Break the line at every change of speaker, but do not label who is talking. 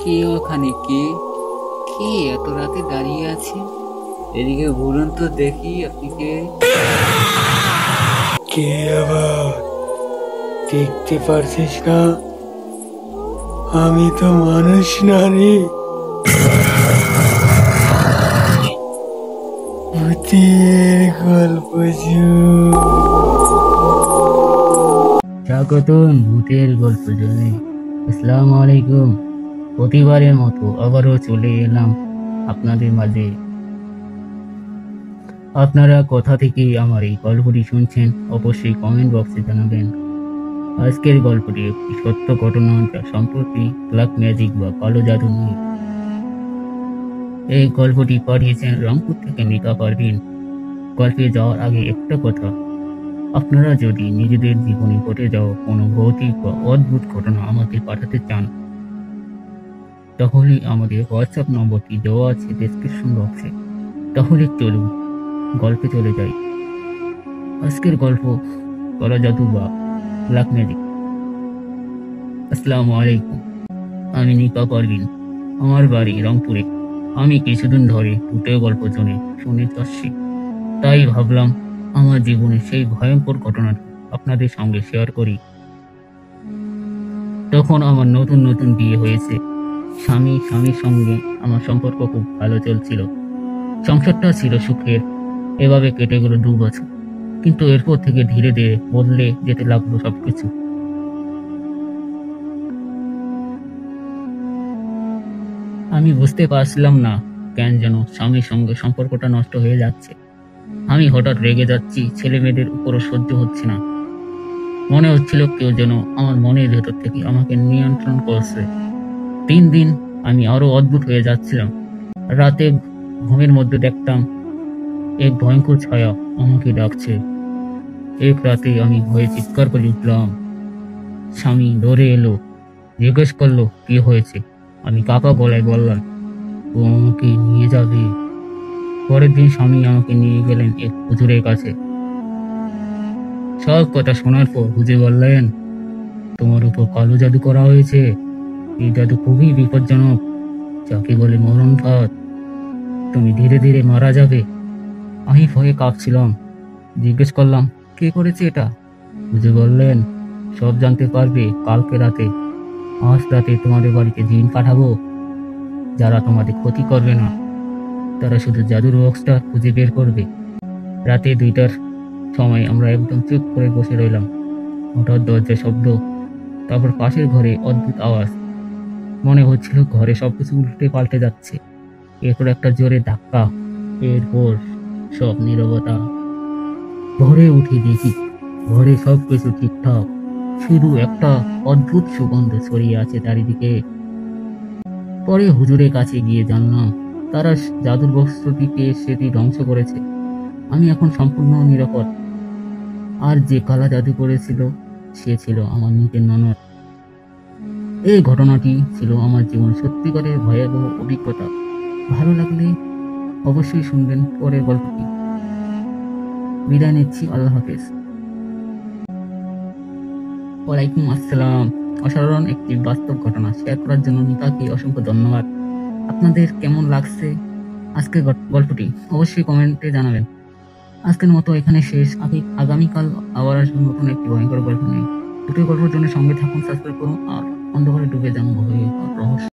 কে ওখানে? কে কে এত রাতে দাঁড়িয়ে আছে? এদিকে বলুন তো দেখি, আপনি কে?
কে আবার? দেখতে পারছিস না আমি তো মানুষ না রে, ভূতের গল্প।
স্বাগতম ভূতের গল্প জন্য। আসসালামু আলাইকুম। প্রতিবারের মতো আবারও চলে এলাম আপনাদের মাঝে। আপনারা কোথা থেকে আমার এই গল্পটি শুনছেন অবশ্যই কমেন্ট বক্সে জানাবেন। আজকের গল্পটি একটি সত্য ঘটনা, যা সম্প্রতি ব্ল্যাক ম্যাজিক বা কালো জাদু নিয়ে। এই গল্পটি পাঠিয়েছেন রংপুর থেকে মিকা পারভিন। গল্পে যাওয়ার আগে একটা কথা, আপনারা যদি নিজেদের জীবনে ঘটে যাওয়া কোনো ভৌতিক বা অদ্ভুত ঘটনা আমাকে পাঠাতে চান, তাহলে আমাদের হোয়াটসঅ্যাপ নম্বরটি দেওয়া আছে ডেসক্রিপশন বক্সে। তাহলে চলুন গল্পে চলে যাই। আজকের গল্প কালো জাদু বা ব্ল্যাক ম্যাজিক। আসসালামু আলাইকুম, আমি নিপা পারভিন। আমার বাড়ি রংপুরে। আমি কিছুদিন ধরে ভূতের গল্প শুনে যাচ্ছি, তাই ভাবলাম আমার জীবনের সেই ভয়ঙ্কর ঘটনাটি আপনাদের সঙ্গে শেয়ার করি। তখন আমার নতুন নতুন বিয়ে হয়েছে। স্বামীর সঙ্গে আমার সম্পর্ক খুব ভালো চলছিল। সংসারটা ছিল সুখের। এভাবে কেটে গেল 2 বছর। কিন্তু এরপর থেকে ধীরে ধীরে বদলে যেতে লাগলো সবকিছু। আমি বুঝতে পারছিলাম না কেন যেন স্বামীর সঙ্গে সম্পর্কটা নষ্ট হয়ে যাচ্ছে। আমি হঠাৎ রেগে যাচ্ছি, ছেলে মেয়েদের উপরও সহ্য হচ্ছে না। মনে হচ্ছিল কেউ যেন আমার মনের ভেতর থেকে আমাকে নিয়ন্ত্রণ করছে। দিন দিন আমি আরো অদ্ভুত হয়ে যাচ্ছিলাম। রাতে ঘুমের মধ্যে দেখতাম এক ভয়ঙ্কর ছায়া আমাকে ডাকছে। এক রাতে আমি ভয়ে চিৎকার করে উঠলাম। স্বামী দৌড়ে এলো, জিজ্ঞেস করলো কি হয়েছে। আমি কাঁপা গলায় বললাম, ও আমাকে নিয়ে যাবে। পরের দিন স্বামী আমাকে নিয়ে গেলেন এক হুজুরের কাছে। সব কথা শোনার পর হুজুর বললেন, তোমার উপর কালো জাদু করা হয়েছে। এই জাদু খুবই বিপজ্জনক, যাকে বলে মরণ ফাঁদ। তুমি ধীরে ধীরে মারা যাবে। আমি ভয়ে কাঁপছিলাম। জিজ্ঞেস করলাম, কে করেছে এটা? হুজুর বললেন, সব জানতে পারবে কালকে রাতে। আজ রাতে তোমাদের বাড়িতে জিন পাঠাবো, যারা তোমাদের ক্ষতি করবে না। তারা শুধু জাদুর বক্সটা খুঁজে বের করবে। রাতে 2টার সময় আমরা একদম চুপ করে বসে রইলাম। হঠাৎ দরজার শব্দ, তারপর পাশের ঘরে অদ্ভুত আওয়াজ। মনে হচ্ছিল ঘরে সবকিছু উল্টে পাল্টে যাচ্ছে। এরপর একটা জোরে ধাক্কা, এরপর সব নীরবতা। ঘরে উঠে দেখি ঘরে সবকিছু ঠিকঠাক, শুধু একটা অদ্ভুত সুগন্ধ ছড়িয়ে আছে চারিদিকে। পরে হুজুরের কাছে গিয়ে জানলাম, তারা জাদুর বস্তুটিকে সেটি ধ্বংস করেছে। আমি এখন সম্পূর্ণ নিরাপদ। আর যে কালা জাদু করেছিল সে ছিল আমার নিজের ননদ। এই ঘটনাটি ছিল আমার জীবন সত্যিকারের ভয়াবহ অভিজ্ঞতা। ভালো লাগলে অবশ্যই শুনবেন পরের গল্পটি। বিদায় নিচ্ছি, আল্লাহ হাফেজ। ওয়ালাইকুম আসসালাম। অসাধারণ একটি বাস্তব ঘটনা শেয়ার করার জন্য নিপাকে অসংখ্য ধন্যবাদ। আপনাদের কেমন লাগছে আজকের গল্পটি অবশ্যই কমেন্টে জানাবেন। আজকের মতো এখানে শেষ। আগামীকাল আবার আসবো নতুন একটি ভয়ঙ্কর গল্প নিয়ে। দুটো গল্পের জন্য সঙ্গে থাকুন, সাবস্ক্রাইব করুন আর অন্ধকারে ডুবে যান ভয়ে রহস্য।